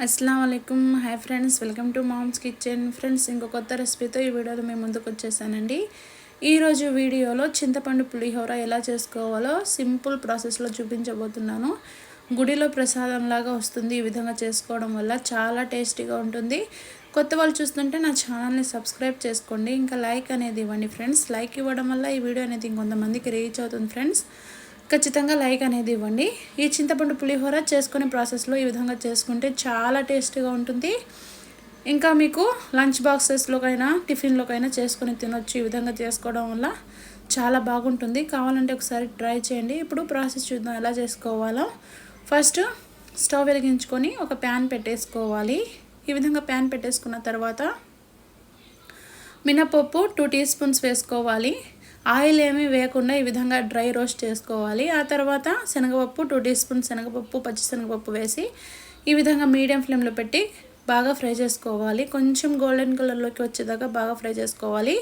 अस्सलाम वालेकुम hi friends welcome to mom's kitchen friends ఇంకో కొత్త రెసిపీతో ఈ వీడియోలో మేము ముందుకు వచ్చేసానండి। ఈ రోజు వీడియోలో చింతపండు పులిహోర ఎలా చేసుకోవాలో సింపుల్ ప్రాసెస్లో చూపించబోతున్నాను। గుడిలో ప్రసాదం లాగా వస్తుంది। ఈ విధంగా చేసుకోవడం వల్ల చాలా టేస్టీగా ఉంటుంది। కొత్త వాళ్ళు చూస్తుంటే నా ఛానల్ని సబ్స్క్రైబ్ చేసుకోండి, ఇంకా లైక్ అనేది ఇవ్వండి ఫ్రెండ్స్। లైక్ ఇవ్వడం వల్ల ఈ వీడియో అనేది ఇంకొంతమందికి రీచ్ అవుతుంది ఫ్రెండ్స్। ఖచ్చితంగా లైక్ అనేది ఇవ్వండి। ఈ చింతపండు పులిహోర చేసుకునే ప్రాసెస్లో ఈ విధంగా చేసుకుంటే చాలా టేస్టీగా ఉంటుంది। ఇంకా మీకు లంచ్ బాక్సెస్లోకైనా టిఫిన్లోకైనా చేసుకొని తినొచ్చు। ఈ విధంగా చేసుకోవడం వల్ల చాలా బాగుంటుంది। కావాలంటే ఒకసారి ట్రై చేయండి। ఇప్పుడు ప్రాసెస్ చూద్దాం ఎలా చేసుకోవాలో। ఫస్ట్ స్టవ్ వెలిగించుకొని ఒక ప్యాన్ పెట్టేసుకోవాలి। ఈ విధంగా ప్యాన్ పెట్టేసుకున్న తర్వాత మినపప్పు 2 టీ స్పూన్స్ వేసుకోవాలి। ఆయిల్ ఏమీ వేయకుండా ఈ విధంగా డ్రై రోస్ట్ చేసుకోవాలి। ఆ తర్వాత శనగపప్పు 2 టీ స్పూన్స్ శనగపప్పు, పచ్చి శనగపప్పు వేసి ఈ విధంగా మీడియం ఫ్లేమ్లో పెట్టి బాగా ఫ్రై చేసుకోవాలి। కొంచెం గోల్డెన్ కలర్లోకి వచ్చేదాకా బాగా ఫ్రై చేసుకోవాలి।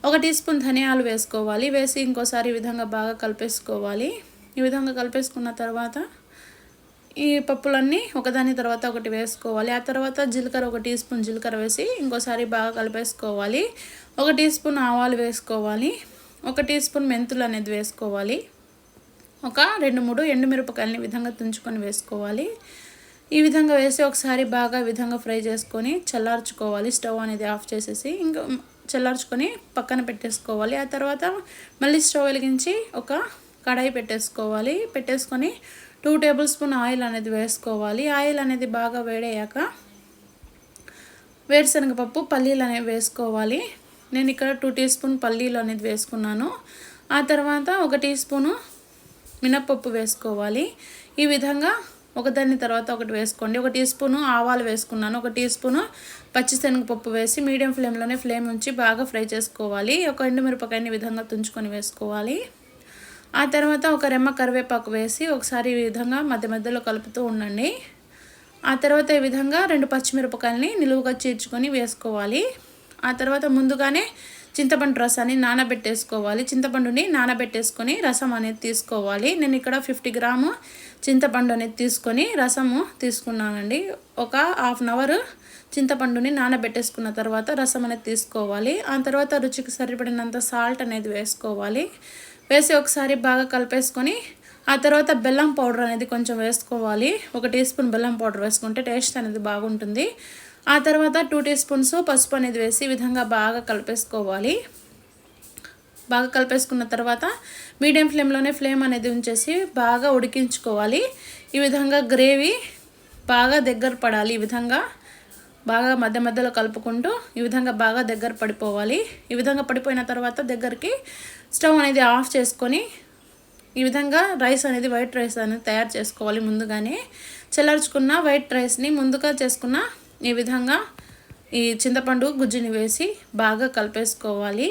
1 టీ స్పూన్ ధనియాలు వేసుకోవాలి। వేసి ఇంకోసారి ఈ విధంగా బాగా కలిపేసుకోవాలి। ఈ విధంగా కలిపేసుకున్న తర్వాత ఈ పప్పులన్నీ ఒకదాని తర్వాత ఒకటి వేసుకోవాలి। ఆ తర్వాత జీలకర్ర 1 టీ స్పూన్ జీలకర్ర వేసి ఇంకోసారి బాగా కలిపేసుకోవాలి। 1 టీ స్పూన్ ఆవాలు వేసుకోవాలి। 1 టీ స్పూన్ మెంతులు అనేది వేసుకోవాలి। ఒక 2-3 ఎండుమిరపకాయలని విధంగా తుంచుకొని వేసుకోవాలి। ఈ విధంగా వేసి ఒకసారి బాగా విధంగా ఫ్రై చేసుకొని చల్లార్చుకోవాలి। స్టవ్ అనేది ఆఫ్ చేసేసి ఇంకా చల్లార్చుకొని పక్కన పెట్టేసుకోవాలి। ఆ తర్వాత మళ్ళీ స్టవ్ వెలిగించి ఒక కడాయి పెట్టేసుకోవాలి। పెట్టేసుకొని 2 టేబుల్ స్పూన్ ఆయిల్ అనేది వేసుకోవాలి। ఆయిల్ అనేది బాగా వేడయ్యాక వేరుశనగపప్పు, పల్లీలు అనేవి వేసుకోవాలి। నేను ఇక్కడ 2 టీ స్పూన్ పల్లీలు అనేది వేసుకున్నాను। ఆ తర్వాత 1 టీ స్పూను మినపప్పు వేసుకోవాలి। ఈ విధంగా ఒకదాని తర్వాత ఒకటి వేసుకోండి। 1 టీ స్పూను ఆవాలు వేసుకున్నాను। 1 టీ స్పూను పచ్చిశనగపప్పు వేసి మీడియం ఫ్లేమ్లోనే ఫ్లేమ్ ఉంచి బాగా ఫ్రై చేసుకోవాలి। ఒక ఎండుమిరపకాయని విధంగా తుంచుకొని వేసుకోవాలి। ఆ తర్వాత ఒక రెమ్మ కరివేపాకు వేసి ఒకసారి ఈ విధంగా మధ్య మధ్యలో కలుపుతూ ఉండండి। ఆ తర్వాత ఈ విధంగా 2 పచ్చిమిరపకాయలని నిలువుగా చీల్చుకొని వేసుకోవాలి। ఆ తర్వాత ముందుగానే చింతపండు రసాన్ని నానబెట్టేసుకోవాలి। చింతపండుని నానబెట్టేసుకొని రసం అనేది తీసుకోవాలి। నేను ఇక్కడ 50 గ్రాము చింతపండు అనేది తీసుకొని రసము తీసుకున్నానండి। ఒక హాఫ్ అన్ అవర్ చింతపండుని నానబెట్టేసుకున్న తర్వాత రసం అనేది తీసుకోవాలి। ఆ తర్వాత రుచికి సరిపడినంత సాల్ట్ అనేది వేసుకోవాలి। వేసి ఒకసారి బాగా కలిపేసుకొని ఆ తర్వాత బెల్లం పౌడర్ అనేది కొంచెం వేసుకోవాలి। 1 టీ స్పూన్ బెల్లం పౌడర్ వేసుకుంటే టేస్ట్ అనేది బాగుంటుంది। ఆ తర్వాత 2 టీ స్పూన్స్ పసుపు అనేది వేసి ఈ విధంగా బాగా కలిపేసుకోవాలి। బాగా కలిపేసుకున్న తర్వాత మీడియం ఫ్లేమ్లోనే ఫ్లేమ్ అనేది ఉంచేసి బాగా ఉడికించుకోవాలి। ఈ విధంగా గ్రేవీ బాగా దగ్గర పడాలి। ఈ విధంగా బాగా మధ్య మధ్యలో కలుపుకుంటూ ఈ విధంగా బాగా దగ్గర పడిపోవాలి। ఈ విధంగా పడిపోయిన తర్వాత దగ్గరికి స్టవ్ అనేది ఆఫ్ చేసుకొని ఈ విధంగా రైస్ అనేది వైట్ రైస్ అనేది తయారు చేసుకోవాలి। ముందుగానే చల్లార్చుకున్న వైట్ రైస్ని ముందుగా చేసుకున్న ఈ విధంగా ఈ చింతపండు గుజ్జుని వేసి బాగా కలిపేసుకోవాలి।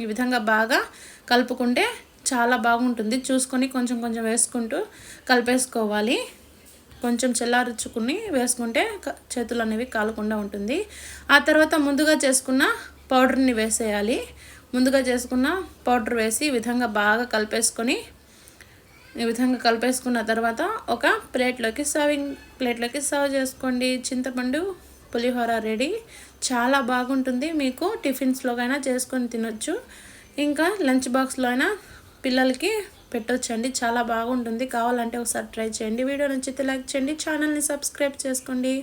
ఈ విధంగా బాగా కలుపుకుంటే చాలా బాగుంటుంది। చూసుకొని కొంచెం కొంచెం వేసుకుంటూ కలిపేసుకోవాలి। కొంచెం చల్లార్చుకుని వేసుకుంటే చేతులు అనేవి కాలకుండా ఉంటుంది। ఆ తర్వాత ముందుగా చేసుకున్న పౌడర్ని వేసేయాలి। ముందుగా చేసుకున్న పౌడర్ వేసి ఈ విధంగా బాగా కలిపేసుకొని ఈ విధంగా కలిపేసుకున్న తర్వాత ఒక సర్వింగ్ ప్లేట్లోకి సర్వ్ చేసుకోండి। చింతపండు పులిహోర రెడీ। చాలా బాగుంటుంది। మీకు టిఫిన్స్లోకైనా చేసుకొని తినొచ్చు, ఇంకా లంచ్ బాక్స్లో అయినా పిల్లలకి పెట్టొచ్చండి। చాలా బాగుంటుంది। కావాలంటే ఒకసారి ట్రై చేయండి। వీడియో నచ్చితే లైక్ చేయండి, ఛానల్ని సబ్స్క్రైబ్ చేసుకోండి।